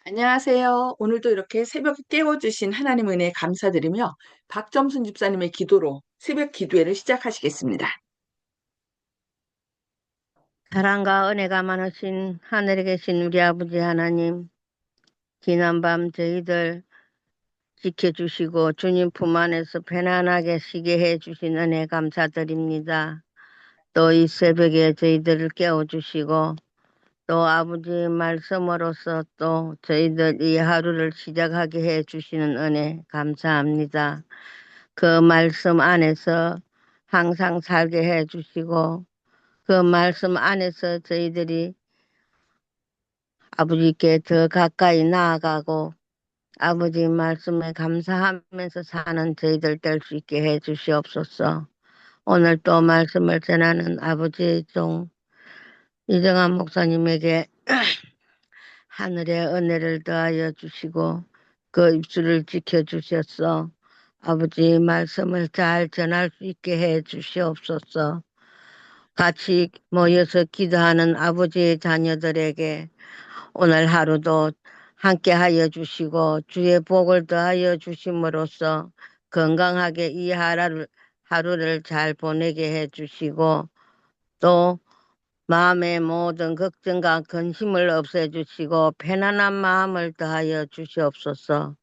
안녕하세요. 오늘도 이렇게 새벽에 깨워주신 하나님 은혜에 감사드리며 박점순 집사님의 기도로 새벽 기도회를 시작하시겠습니다. 사랑과 은혜가 많으신 하늘에 계신 우리 아버지 하나님, 지난밤 저희들 지켜주시고 주님 품 안에서 편안하게 쉬게 해주신 은혜 감사드립니다. 또 이 새벽에 저희들을 깨워주시고 또 아버지 말씀으로서 또 저희들 이 하루를 시작하게 해주시는 은혜 감사합니다. 그 말씀 안에서 항상 살게 해주시고 그 말씀 안에서 저희들이 아버지께 더 가까이 나아가고 아버지 말씀에 감사하면서 사는 저희들 될 수 있게 해 주시옵소서. 오늘 또 말씀을 전하는 아버지 종 이정환 목사님에게 하늘의 은혜를 더하여 주시고 그 입술을 지켜 주셨어. 아버지 말씀을 잘 전할 수 있게 해 주시옵소서. 같이 모여서 기도하는 아버지의 자녀들에게 오늘 하루도 함께 하여 주시고 주의 복을 더하여 주심으로써 건강하게 이 하루를 잘 보내게 해 주시고 또 마음의 모든 걱정과 근심을 없애 주시고 편안한 마음을 더하여 주시옵소서.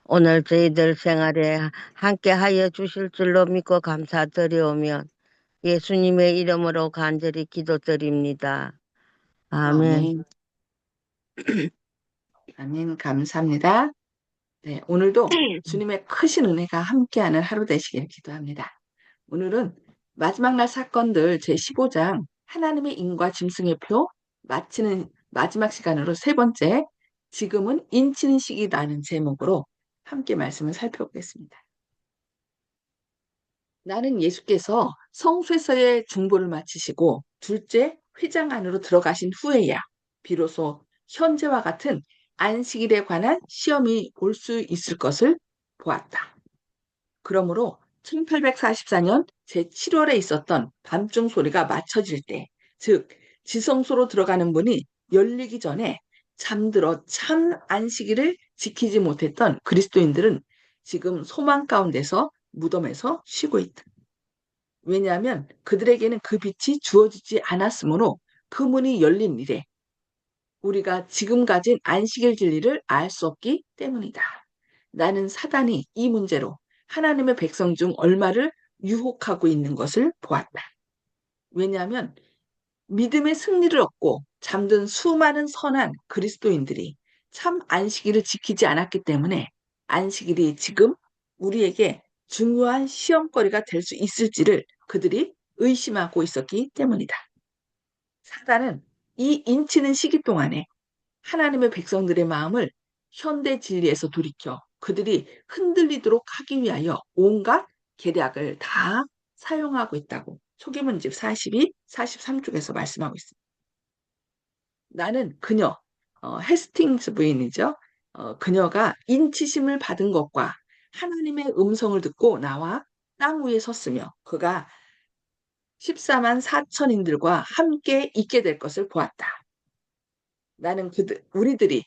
오늘 저희들 생활에 함께 하여 주실 줄로 믿고 감사드리오며 예수님의 이름으로 간절히 기도드립니다. 아멘. 아멘. 아멘. 감사합니다. 네, 오늘도 주님의 크신 은혜가 함께하는 하루 되시길 기도합니다. 오늘은 마지막 날 사건들 제15장 하나님의 인과 짐승의 표 마치는 마지막 시간으로 세 번째 지금은 인치는 시기라는 제목으로 함께 말씀을 살펴보겠습니다. 나는 예수께서 성소에서의 중보를 마치시고 둘째 회장 안으로 들어가신 후에야 비로소 현재와 같은 안식일에 관한 시험이 올 수 있을 것을 보았다. 그러므로 1844년 제7월에 있었던 밤중 소리가 맞춰질 때, 즉 지성소로 들어가는 문이 열리기 전에 잠들어 참 안식일을 지키지 못했던 그리스도인들은 지금 소망 가운데서 무덤에서 쉬고 있다. 왜냐하면 그들에게는 그 빛이 주어지지 않았으므로 그 문이 열린 일에 우리가 지금 가진 안식일 진리를 알 수 없기 때문이다. 나는 사단이 이 문제로 하나님의 백성 중 얼마를 유혹하고 있는 것을 보았다. 왜냐하면 믿음의 승리를 얻고 잠든 수많은 선한 그리스도인들이 참 안식일을 지키지 않았기 때문에 안식일이 지금 우리에게 중요한 시험거리가 될 수 있을지를 그들이 의심하고 있었기 때문이다. 사단은 이 인치는 시기 동안에 하나님의 백성들의 마음을 현대 진리에서 돌이켜 그들이 흔들리도록 하기 위하여 온갖 계략을 다 사용하고 있다고 초계문집 42, 43쪽에서 말씀하고 있습니다. 나는 그녀, 헤스팅스 부인이죠. 그녀가 인치심을 받은 것과 하나님의 음성을 듣고 나와 땅 위에 섰으며 그가 14만 4천인들과 함께 있게 될 것을 보았다. 나는 우리들이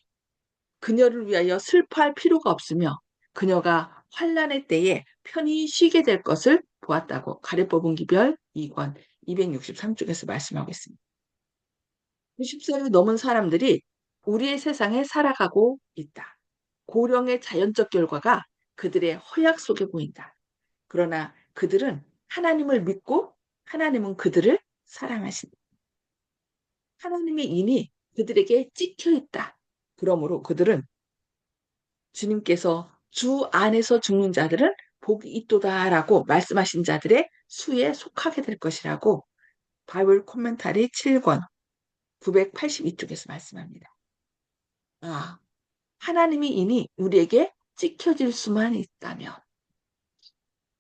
그녀를 위하여 슬퍼할 필요가 없으며 그녀가 환란의 때에 편히 쉬게 될 것을 보았다고 가래법은 기별 2권 263쪽에서 말씀하고 있습니다. 90세를 넘은 사람들이 우리의 세상에 살아가고 있다. 고령의 자연적 결과가 그들의 허약 속에 보인다. 그러나 그들은 하나님을 믿고 하나님은 그들을 사랑하신다. 하나님의 인이 그들에게 찍혀 있다. 그러므로 그들은 주님께서 주 안에서 죽는 자들은 복이 있도다라고 말씀하신 자들의 수에 속하게 될 것이라고 바이블 코멘타리 7권 982쪽에서 말씀합니다. 아, 하나님의 인이 우리에게 찍혀질 수만 있다면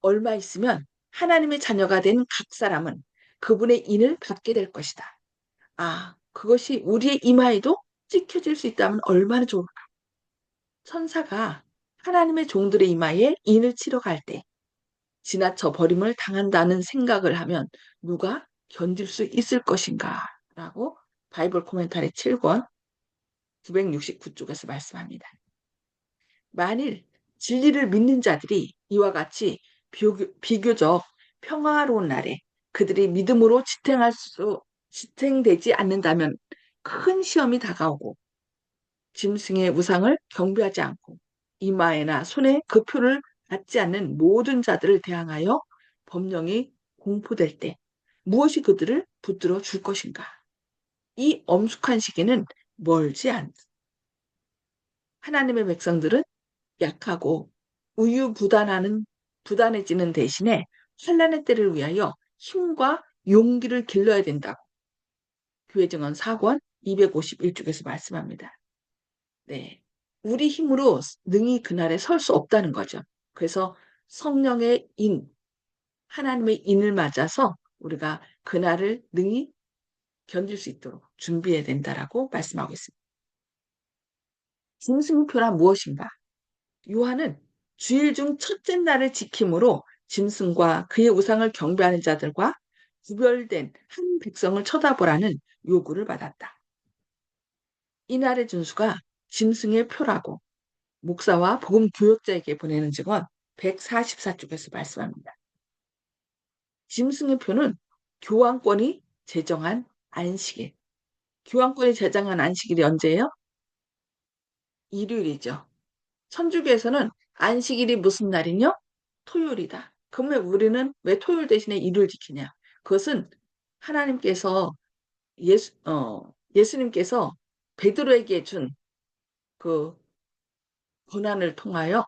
얼마 있으면 하나님의 자녀가 된 각 사람은 그분의 인을 받게 될 것이다. 아, 그것이 우리의 이마에도 찍혀질 수 있다면 얼마나 좋을까. 천사가 하나님의 종들의 이마에 인을 치러 갈 때 지나쳐 버림을 당한다는 생각을 하면 누가 견딜 수 있을 것인가? 라고 바이블 코멘타리 7권 969쪽에서 말씀합니다. 만일 진리를 믿는 자들이 이와 같이 비교적 평화로운 날에 그들이 믿음으로 지탱되지 않는다면 큰 시험이 다가오고 짐승의 우상을 경배하지 않고 이마에나 손에 그 표를 받지 않는 모든 자들을 대항하여 법령이 공포될 때 무엇이 그들을 붙들어 줄 것인가? 이 엄숙한 시기는 멀지 않. 하나님의 백성들은 약하고 부단해지는 대신에 환란의 때를 위하여 힘과 용기를 길러야 된다고 교회 증언 4권 251쪽에서 말씀합니다. 네. 우리 힘으로 능히 그날에 설 수 없다는 거죠. 그래서 성령의 하나님의 인을 맞아서 우리가 그날을 능히 견딜 수 있도록 준비해야 된다라고 말씀하고 있습니다. 짐승표란 무엇인가? 요한은 주일 중 첫째 날을 지킴으로 짐승과 그의 우상을 경배하는 자들과 구별된 한 백성을 쳐다보라는 요구를 받았다. 이날의 준수가 짐승의 표라고 목사와 복음 교역자에게 보내는 증언 144쪽에서 말씀합니다. 짐승의 표는 교황권이 제정한 안식일. 교황권이 제정한 안식일이 언제예요? 일요일이죠. 천주교에서는 안식일이 무슨 날이냐? 토요일이다. 그럼 왜 우리는 왜 토요일 대신에 일요일 지키냐? 그것은 하나님께서 예수님께서 베드로에게 준 그 권한을 통하여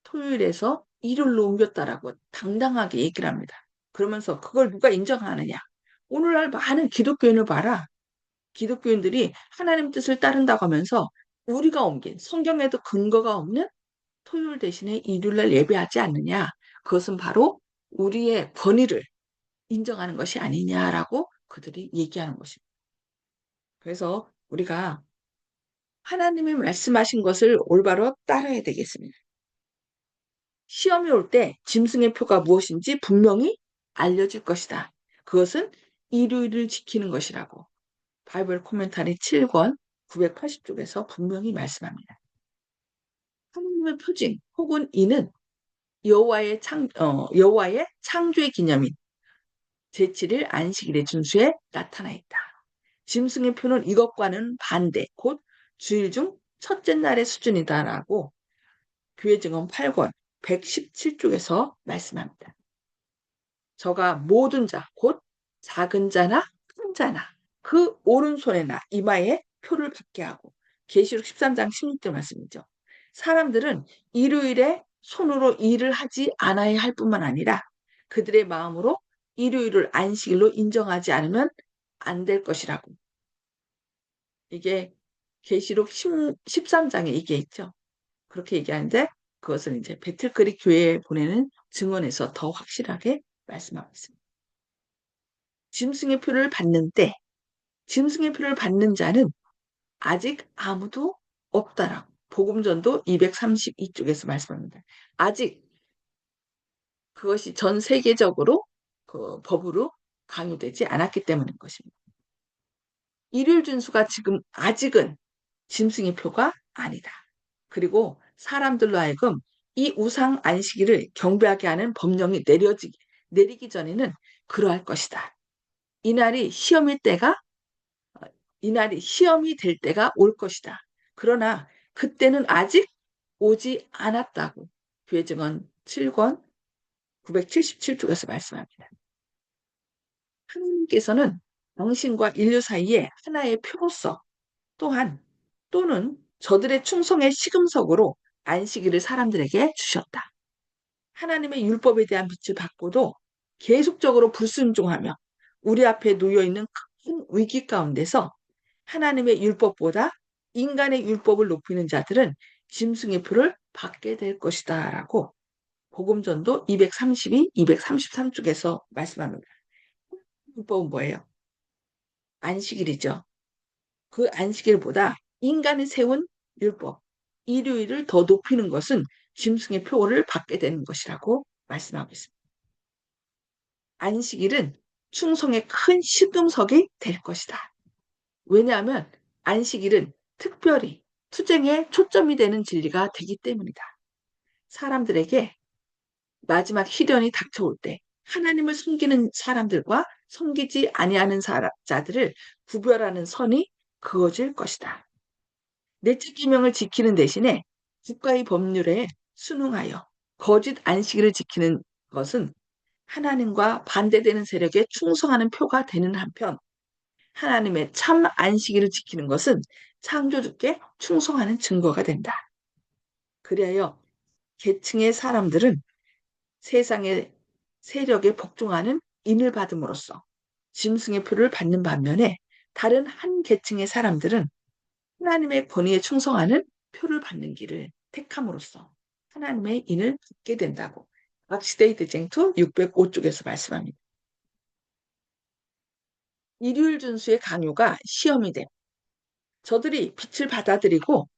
토요일에서 일요일로 옮겼다라고 당당하게 얘기를 합니다. 그러면서 그걸 누가 인정하느냐? 오늘날 많은 기독교인을 봐라. 기독교인들이 하나님 뜻을 따른다고 하면서 우리가 옮긴 성경에도 근거가 없는 토요일 대신에 일요일날 예배하지 않느냐? 그것은 바로 우리의 권위를 인정하는 것이 아니냐라고 그들이 얘기하는 것입니다. 그래서 우리가 하나님이 말씀하신 것을 올바로 따라야 되겠습니다. 시험이 올 때 짐승의 표가 무엇인지 분명히 알려질 것이다. 그것은 일요일을 지키는 것이라고 바이블 코멘터리 7권 980쪽에서 분명히 말씀합니다. 하나님의 표징 혹은 이는 여호와의 창조의 기념인 제7일 안식일의 준수에 나타나 있다. 짐승의 표는 이것과는 반대, 곧 주일 중 첫째 날의 수준이다라고 교회 증언 8권 117쪽에서 말씀합니다. 저가 모든 자, 곧 작은 자나 큰 자나 그 오른손에나 이마에 표를 받게 하고 계시록 13장 16절 말씀이죠. 사람들은 일요일에 손으로 일을 하지 않아야 할 뿐만 아니라 그들의 마음으로 일요일을 안식일로 인정하지 않으면 안 될 것이라고. 이게 계시록 13장에 이게 있죠. 그렇게 얘기하는데 그것은 이제 배틀그리 교회에 보내는 증언에서 더 확실하게 말씀하고 있습니다. 짐승의 표를 받는 때, 짐승의 표를 받는 자는 아직 아무도 없다라고. 복음전도 232쪽에서 말씀합니다. 아직 그것이 전 세계적으로 그 법으로 강요되지 않았기 때문인 것입니다. 일요일 준수가 지금 아직은 짐승의 표가 아니다. 그리고 사람들로 하여금 이 우상 안식일을 경배하게 하는 법령이 내리기 전에는 그러할 것이다. 이날이 시험일 때가 이날이 시험이 될 때가 올 것이다. 그러나 그때는 아직 오지 않았다고 교회 증언 7권 977쪽에서 말씀합니다. 하나님께서는 당신과 인류 사이에 하나의 표로서 또는 저들의 충성의 시금석으로 안식일을 사람들에게 주셨다. 하나님의 율법에 대한 빛을 받고도 계속적으로 불순종하며 우리 앞에 놓여있는 큰 위기 가운데서 하나님의 율법보다 인간의 율법을 높이는 자들은 짐승의 표를 받게 될 것이다 라고 복음전도 232, 233쪽에서 말씀합니다. 율법은 뭐예요? 안식일이죠. 그 안식일보다 인간이 세운 율법, 일요일을 더 높이는 것은 짐승의 표를 받게 되는 것이라고 말씀하고 있습니다. 안식일은 충성의 큰 시금석이 될 것이다. 왜냐하면 안식일은 특별히 투쟁에 초점이 되는 진리가 되기 때문이다. 사람들에게 마지막 시련이 닥쳐올 때 하나님을 섬기는 사람들과 섬기지 아니하는 자들을 구별하는 선이 그어질 것이다. 넷째 계명을 지키는 대신에 국가의 법률에 순응하여 거짓 안식일을 지키는 것은 하나님과 반대되는 세력에 충성하는 표가 되는 한편 하나님의 참 안식일을 지키는 것은 창조주께 충성하는 증거가 된다. 그리하여 계층의 사람들은 세상의 세력에 복종하는 인을 받음으로써 짐승의 표를 받는 반면에 다른 한 계층의 사람들은 하나님의 권위에 충성하는 표를 받는 길을 택함으로써 하나님의 인을 받게 된다고 박시데이 대쟁투 605쪽에서 말씀합니다. 일요일 준수의 강요가 시험이 됨. 저들이 빛을 받아들이고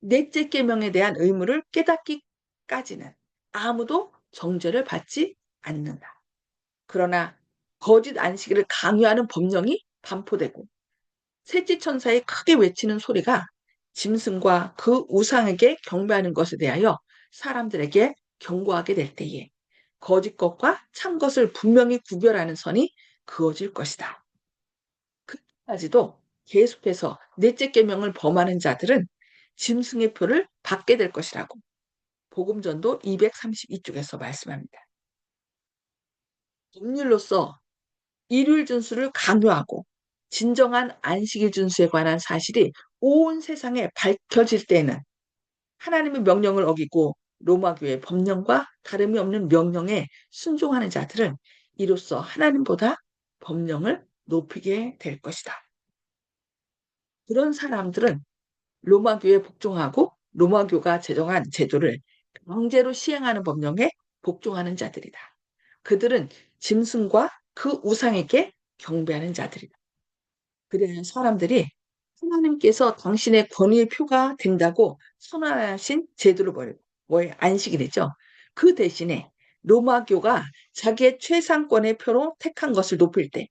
넷째 계명에 대한 의무를 깨닫기까지는 아무도 정죄를 받지 않는다. 그러나 거짓 안식일을 강요하는 법령이 반포되고 셋째 천사의 크게 외치는 소리가 짐승과 그 우상에게 경배하는 것에 대하여 사람들에게 경고하게 될 때에 거짓 것과 참 것을 분명히 구별하는 선이 그어질 것이다. 그까지도 계속해서 넷째 계명을 범하는 자들은 짐승의 표를 받게 될 것이라고 복음전도 232쪽에서 말씀합니다. 법률로서 일요일 준수를 강요하고 진정한 안식일 준수에 관한 사실이 온 세상에 밝혀질 때에는 하나님의 명령을 어기고 로마교의 법령과 다름이 없는 명령에 순종하는 자들은 이로써 하나님보다 법령을 높이게 될 것이다. 그런 사람들은 로마교에 복종하고 로마교가 제정한 제도를 강제로 시행하는 법령에 복종하는 자들이다. 그들은 짐승과 그 우상에게 경배하는 자들이다. 그래야 사람들이 하나님께서 당신의 권위의 표가 된다고 선언하신 제도를 버리고 뭘 안식일이죠. 그 대신에 로마교가 자기의 최상권의 표로 택한 것을 높일 때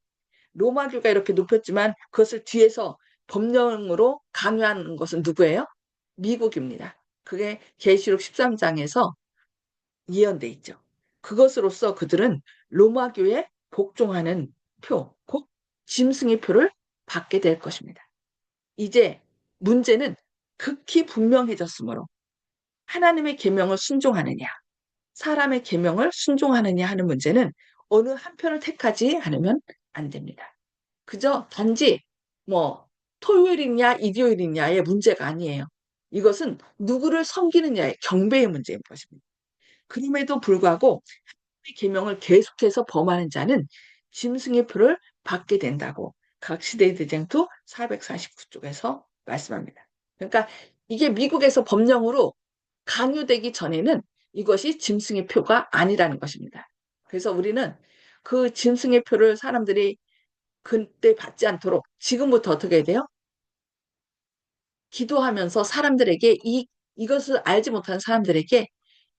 로마교가 이렇게 높였지만 그것을 뒤에서 법령으로 강요하는 것은 누구예요? 미국입니다. 그게 계시록 13장에서 예언돼 있죠. 그것으로서 그들은 로마교에 복종하는 표, 곧 짐승의 표를 받게 될 것입니다. 이제 문제는 극히 분명해졌으므로 하나님의 계명을 순종하느냐, 사람의 계명을 순종하느냐 하는 문제는 어느 한편을 택하지 않으면 안 됩니다. 그저 단지 뭐 토요일이냐 일요일이냐의 문제가 아니에요. 이것은 누구를 섬기느냐의 경배의 문제인 것입니다. 그럼에도 불구하고 계명을 계속해서 범하는 자는 짐승의 표를 받게 된다고 각 시대의 대쟁투 449쪽에서 말씀합니다. 그러니까 이게 미국에서 법령으로 강요되기 전에는 이것이 짐승의 표가 아니라는 것입니다. 그래서 우리는 그 짐승의 표를 사람들이 그때 받지 않도록 지금부터 어떻게 해야 돼요? 기도하면서 사람들에게 이것을 알지 못하는 사람들에게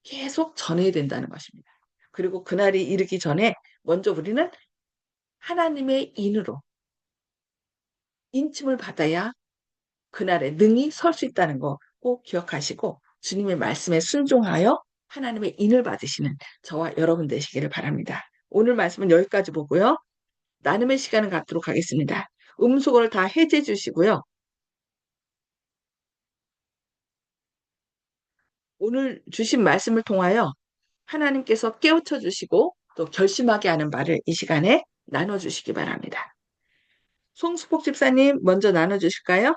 계속 전해야 된다는 것입니다. 그리고 그날이 이르기 전에 먼저 우리는 하나님의 인으로 인침을 받아야 그날에 능히 설 수 있다는 거 꼭 기억하시고 주님의 말씀에 순종하여 하나님의 인을 받으시는 저와 여러분 되시기를 바랍니다. 오늘 말씀은 여기까지 보고요. 나눔의 시간을 갖도록 하겠습니다. 음소거를 다 해제해 주시고요. 오늘 주신 말씀을 통하여 하나님께서 깨우쳐 주시고 또 결심하게 하는 말을 이 시간에 나눠주시기 바랍니다. 송수복 집사님 먼저 나눠주실까요?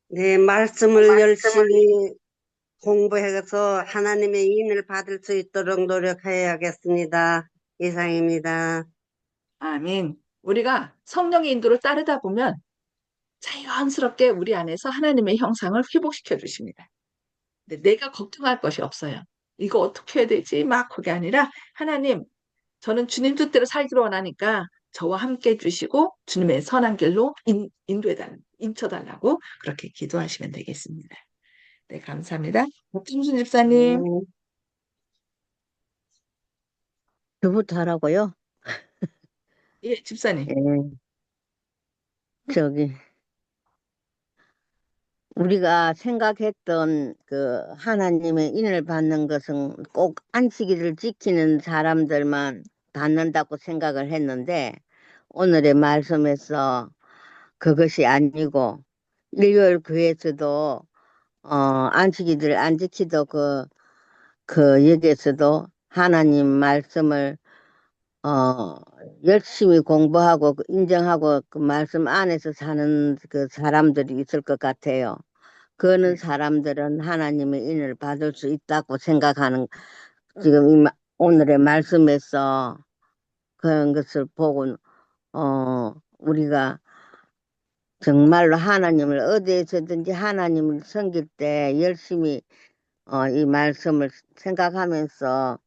네, 말씀을 열심히 공부해서 하나님의 인을 받을 수 있도록 노력해야겠습니다. 이상입니다. 아멘. 우리가 성령의 인도를 따르다 보면 자연스럽게 우리 안에서 하나님의 형상을 회복시켜 주십니다. 근데 내가 걱정할 것이 없어요. 이거 어떻게 해야 되지? 막 그게 아니라 하나님, 저는 주님 뜻대로 살기로 원하니까 저와 함께 해주시고 주님의 선한 길로 인도해달라고 그렇게 기도하시면 되겠습니다. 네, 감사합니다. 박준순 집사님. 저부터 하라고요? 예, 집사님. 예, 저기, 우리가 생각했던 그 하나님의 인을 받는 것은 꼭 안식일을 지키는 사람들만 받는다고 생각을 했는데 오늘의 말씀에서 그것이 아니고 일요일 교회에서도 안식일을 안 지키도 그 여기에서도 하나님 말씀을 어, 열심히 공부하고 인정하고 그 말씀 안에서 사는 그 사람들이 있을 것 같아요. 그는 네. 사람들은 하나님의 인을 받을 수 있다고 생각하는 지금 오늘의 말씀에서 그런 것을 보고 우리가 정말로 하나님을 어디에서든지 하나님을 섬길 때 열심히 이 말씀을 생각하면서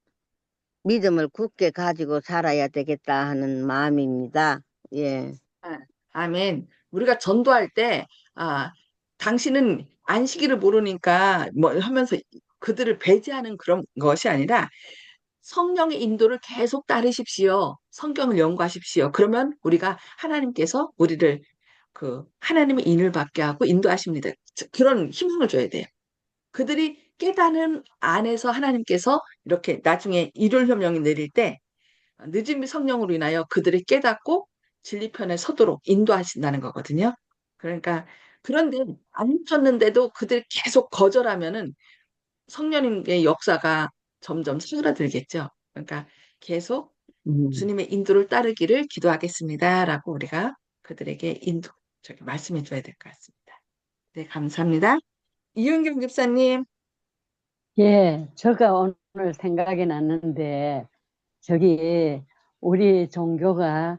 믿음을 굳게 가지고 살아야 되겠다 하는 마음입니다. 예. 아, 아멘. 우리가 전도할 때, 아, 당신은 안식일을 모르니까 뭐 하면서 그들을 배제하는 그런 것이 아니라 성령의 인도를 계속 따르십시오. 성경을 연구하십시오. 그러면 우리가 하나님께서 우리를 그 하나님의 인을 받게 하고 인도하십니다. 그런 희망을 줘야 돼요. 그들이 깨닫는 안에서 하나님께서 이렇게 나중에 일요일명령이 내릴 때 늦은 성령으로 인하여 그들이 깨닫고 진리편에 서도록 인도하신다는 거거든요. 그러니까 그런데 안 쳤는데도 그들이 계속 거절하면은 성령님의 역사가 점점 사그라들겠죠. 그러니까 계속 음. 주님의 인도를 따르기를 기도하겠습니다라고 우리가 그들에게 저기 말씀해 줘야 될 것 같습니다. 네, 감사합니다. 이윤경 집사님. 예, 제가 오늘 생각이 났는데, 저기, 우리 종교가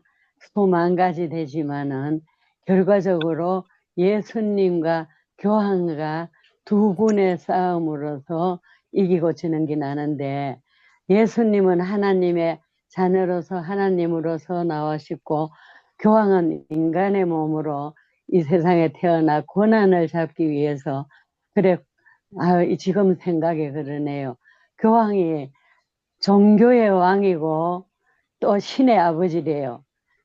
수만 가지 되지만은, 결과적으로 예수님과 교황과 두 분의 싸움으로서 이기고 지는 게 나는데, 예수님은 하나님의 자녀로서 하나님으로서 나오셨고, 교황은 인간의 몸으로 이 세상에 태어나 고난을 잡기 위해서, 그래, 지금 생각이 그러네요. 교황이 종교의 왕이고 또 신의 아버지래요.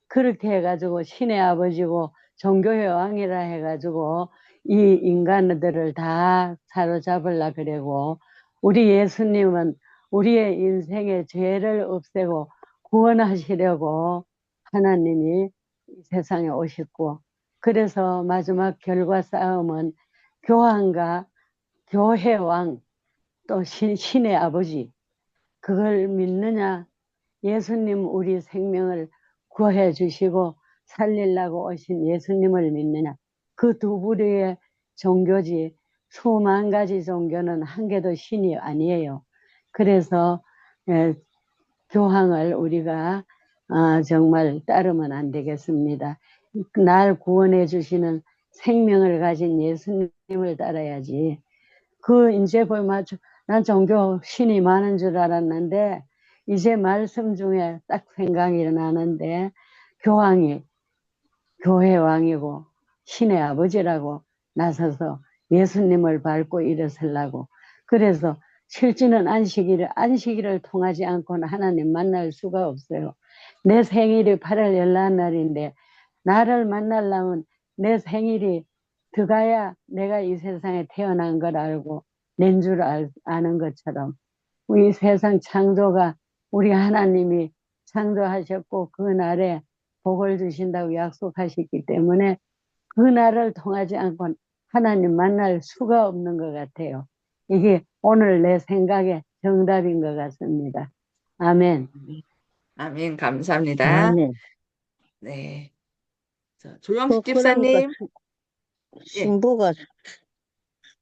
그렇게 해가지고 신의 아버지고 종교의 왕이라 해가지고 이 인간들을 다 사로잡으려 그러고, 우리 예수님은 우리의 인생의 죄를 없애고 구원하시려고 하나님이 이 세상에 오셨고, 그래서 마지막 결과 싸움은 교황과 교회 왕, 또 신의 아버지, 그걸 믿느냐? 예수님 우리 생명을 구해 주시고 살리려고 오신 예수님을 믿느냐? 그 두 부류의 종교지, 수만 가지 종교는 한 개도 신이 아니에요. 그래서 교황을 우리가 정말 따르면 안 되겠습니다. 날 구원해 주시는 생명을 가진 예수님을 따라야지. 이제 보면 난 종교 신이 많은 줄 알았는데, 이제 말씀 중에 딱 생각이 나는데, 교황이 교회 왕이고 신의 아버지라고 나서서 예수님을 밟고 일어서려고. 그래서 실제는 안식일을 통하지 않고는 하나님 만날 수가 없어요. 내 생일이 8월 14날인데 나를 만나려면 내 생일이 들어가야 내가 이 세상에 태어난 걸 알고 낸 줄 아는 것처럼, 우리 세상 창조가 우리 하나님이 창조하셨고 그날에 복을 주신다고 약속하셨기 때문에 그날을 통하지 않고 하나님 만날 수가 없는 것 같아요. 이게 오늘 내 생각의 정답인 것 같습니다. 아멘. 아멘. 감사합니다. 아멘. 네. 조영식 그러니까 집사님. 예.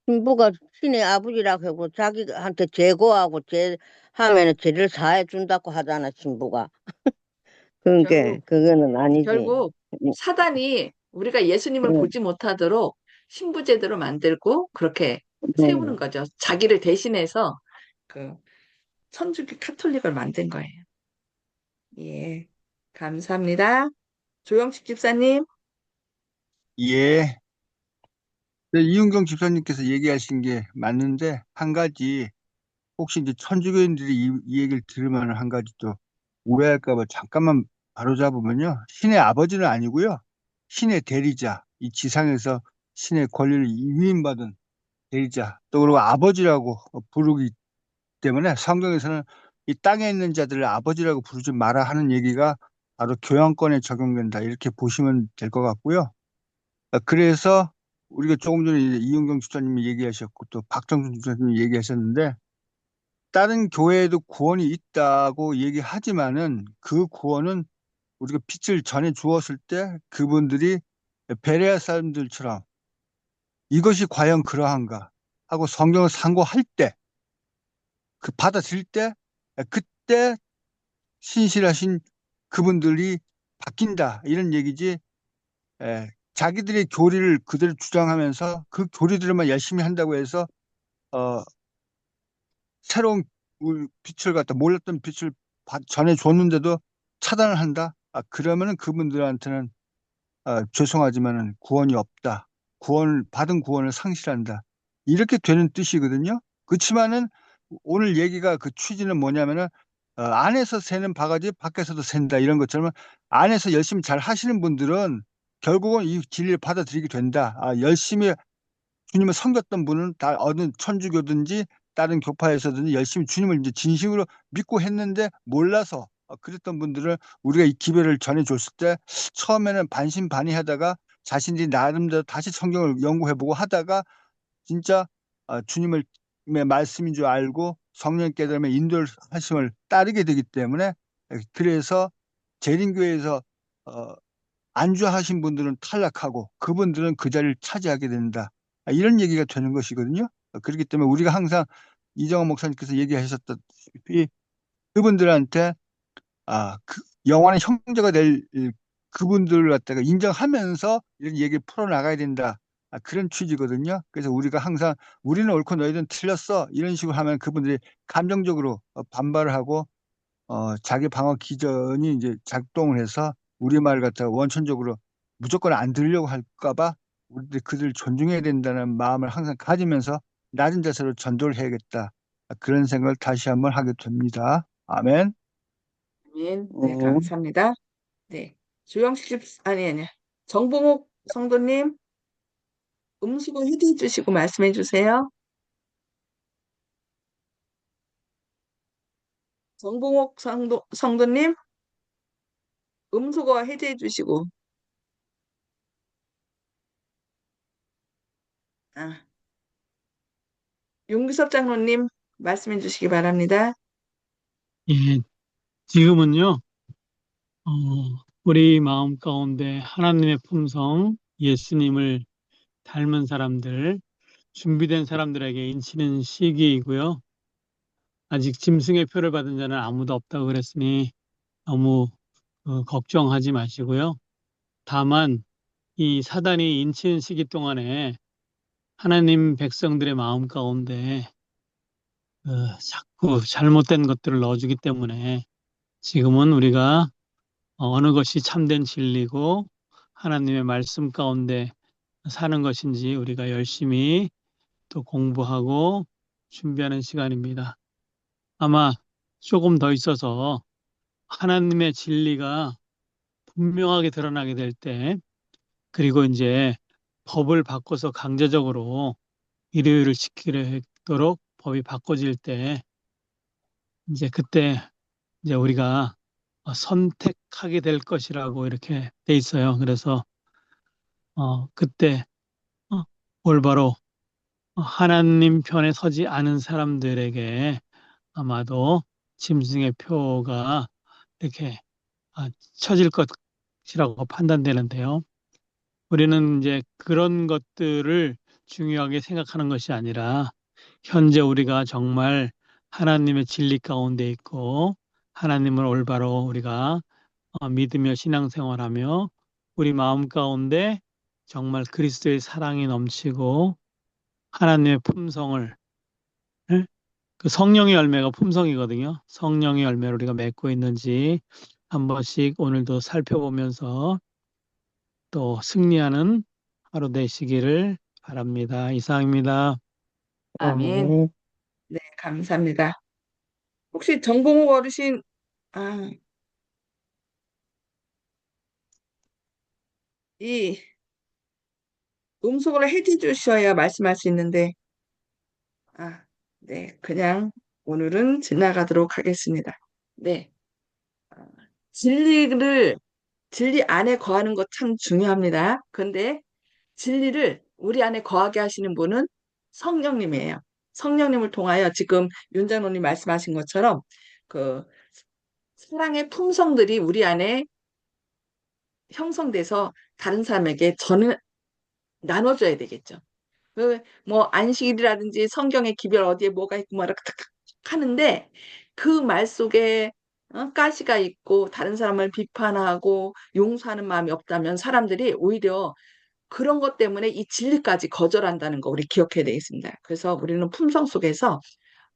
신부가 신의 아버지라고 하고 자기한테 제거하고 하면은 죄를 사해 준다고 하잖아, 신부가. 그러니까 결국 그거는 아니지. 결국 사단이 우리가 예수님을 응, 보지 못하도록 신부제도를 만들고 그렇게 세우는 응. 거죠. 자기를 대신해서 그 천주교 카톨릭을 만든 거예요. 예. 감사합니다. 조영식 집사님. 예. 네, 이윤경 집사님께서 얘기하신 게 맞는데, 한 가지, 혹시 이제 천주교인들이 이 얘기를 들으면 한 가지 또 오해할까봐 잠깐만 바로잡으면요. 신의 아버지는 아니고요. 신의 대리자, 이 지상에서 신의 권리를 위임받은 대리자, 또 그리고 아버지라고 부르기 때문에 성경에서는 이 땅에 있는 자들을 아버지라고 부르지 마라 하는 얘기가 바로 교양권에 적용된다. 이렇게 보시면 될 것 같고요. 그래서 우리가 조금 전에 이은경 주사님이 얘기하셨고 또 박정준 주사님이 얘기하셨는데 다른 교회에도 구원이 있다고 얘기하지만은 그 구원은 우리가 빛을 전해 주었을 때 그분들이 베레아 사람들처럼 이것이 과연 그러한가 하고 성경을 상고할 때, 그 받아들일 때, 그때 신실하신 그분들이 바뀐다 이런 얘기지. 자기들의 교리를 그대로 주장하면서 그 교리들만 열심히 한다고 해서 새로운 빛을 갖다 몰랐던 빛을 전해줬는데도 차단을 한다. 그러면은 그분들한테는 죄송하지만은 구원이 없다. 받은 구원을 상실한다. 이렇게 되는 뜻이거든요. 그렇지만은 오늘 얘기가 그 취지는 뭐냐면은 안에서 새는 바가지 밖에서도 샌다 이런 것처럼 안에서 열심히 잘 하시는 분들은 결국은 이 진리를 받아들이게 된다. 열심히 주님을 섬겼던 분은 다 어느 천주교든지 다른 교파에서든지 열심히 주님을 이제 진심으로 믿고 했는데 몰라서 그랬던 분들은 우리가 이 기별을 전해줬을 때 처음에는 반신반의하다가 자신들이 나름대로 다시 성경을 연구해보고 하다가 진짜 주님의 말씀인 줄 알고 성령 깨달음의 인도하심을 따르게 되기 때문에 그래서 재림교회에서 안주하신 분들은 탈락하고 그분들은 그 자리를 차지하게 된다. 이런 얘기가 되는 것이거든요. 그렇기 때문에 우리가 항상 이정원 목사님께서 얘기하셨다시피 그분들한테 영원의 형제가 될 그분들을 갖다가 인정하면서 이런 얘기를 풀어나가야 된다. 그런 취지거든요. 그래서 우리가 항상 우리는 옳고 너희는 틀렸어. 이런 식으로 하면 그분들이 감정적으로 반발을 하고 자기 방어 기전이 이제 작동을 해서 우리말 갖다가 원천적으로 무조건 안 들으려고 할까봐 우리들 그들을 존중해야 된다는 마음을 항상 가지면서 낮은 자세로 전도를 해야겠다. 그런 생각을 다시 한번 하게 됩니다. 아멘. 아멘. 네, 감사합니다. 네. 조영식 집, 아니. 정봉옥 성도님, 음수거 해주해 주시고 말씀해 주세요. 정봉옥 성도님, 음수거 해제해 주시고, 아, 용기섭 장로님, 말씀해 주시기 바랍니다. 예, 지금은요, 어, 우리 마음 가운데 하나님의 품성, 예수님을 닮은 사람들, 준비된 사람들에게 인치는 시기이고요. 아직 짐승의 표를 받은 자는 아무도 없다고 그랬으니 너무 걱정하지 마시고요. 다만 이 사단이 인치는 시기 동안에 하나님 백성들의 마음 가운데 자꾸 잘못된 것들을 넣어주기 때문에 지금은 우리가 어느 것이 참된 진리고 하나님의 말씀 가운데 사는 것인지 우리가 열심히 또 공부하고 준비하는 시간입니다. 아마 조금 더 있어서 하나님의 진리가 분명하게 드러나게 될 때, 그리고 이제 법을 바꿔서 강제적으로 일요일을 지키도록 법이 바꿔질 때, 이제 그때 이제 우리가 선택하게 될 것이라고 이렇게 돼 있어요. 그래서 그때 올바로 하나님 편에 서지 않은 사람들에게 아마도 짐승의 표가 이렇게 쳐질 것이라고 판단되는데요. 우리는 이제 그런 것들을 중요하게 생각하는 것이 아니라 현재 우리가 정말 하나님의 진리 가운데 있고 하나님을 올바로 우리가 믿으며 신앙생활하며 우리 마음 가운데 정말 그리스도의 사랑이 넘치고 하나님의 품성을 그 성령의 열매가 품성이거든요. 성령의 열매를 우리가 맺고 있는지 한 번씩 오늘도 살펴보면서 또 승리하는 하루 되시기를 바랍니다. 이상입니다. 아멘. 네, 감사합니다. 혹시 정봉욱 어르신, 아, 이 음성으로 해주셔야 말씀할 수 있는데, 아, 네, 그냥 오늘은 지나가도록 하겠습니다. 네, 어, 진리를, 진리 안에 거하는 것 참 중요합니다. 근데 진리를 우리 안에 거하게 하시는 분은 성령님이에요. 성령님을 통하여 지금 윤장로님 말씀하신 것처럼 그 사랑의 품성들이 우리 안에 형성돼서 다른 사람에게 전을 나눠줘야 되겠죠. 뭐 안식일이라든지 성경의 기별 어디에 뭐가 있고 뭐 이렇게 탁 하는데 그 말 속에 가시가 있고 다른 사람을 비판하고 용서하는 마음이 없다면 사람들이 오히려 그런 것 때문에 이 진리까지 거절한다는 거 우리 기억해야 되겠습니다. 그래서 우리는 품성 속에서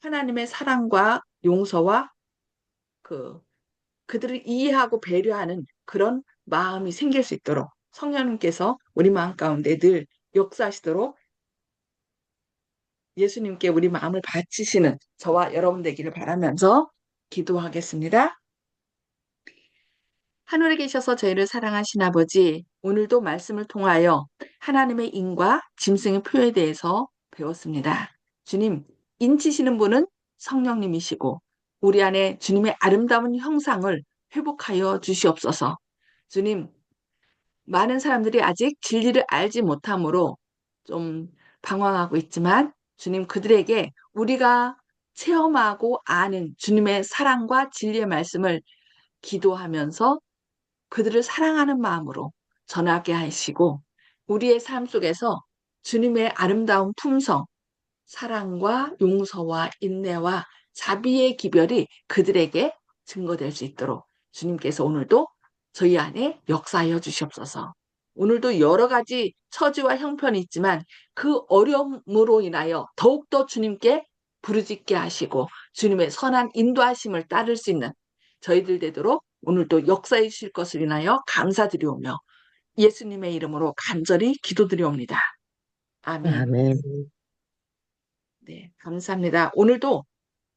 하나님의 사랑과 용서와 그 그들을 이해하고 배려하는 그런 마음이 생길 수 있도록 성령님께서 우리 마음 가운데 늘 역사하시도록 예수님께 우리 마음을 바치시는 저와 여러분 되기를 바라면서 기도하겠습니다. 하늘에 계셔서 저희를 사랑하신 아버지, 오늘도 말씀을 통하여 하나님의 인과 짐승의 표에 대해서 배웠습니다. 주님, 인치시는 분은 성령님이시고 우리 안에 주님의 아름다운 형상을 회복하여 주시옵소서. 주님, 많은 사람들이 아직 진리를 알지 못함으로 좀 방황하고 있지만 주님 그들에게 우리가 체험하고 아는 주님의 사랑과 진리의 말씀을 기도하면서 그들을 사랑하는 마음으로 전하게 하시고 우리의 삶 속에서 주님의 아름다운 품성, 사랑과 용서와 인내와 자비의 기별이 그들에게 증거될 수 있도록 주님께서 오늘도 저희 안에 역사하여 주시옵소서. 오늘도 여러 가지 처지와 형편이 있지만 그 어려움으로 인하여 더욱더 주님께 부르짖게 하시고 주님의 선한 인도하심을 따를 수 있는 저희들 되도록 오늘도 역사해 주실 것을 인하여 감사드리오며 예수님의 이름으로 간절히 기도드리옵니다. 아멘. 아멘. 네, 감사합니다. 오늘도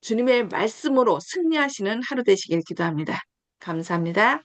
주님의 말씀으로 승리하시는 하루 되시길 기도합니다. 감사합니다.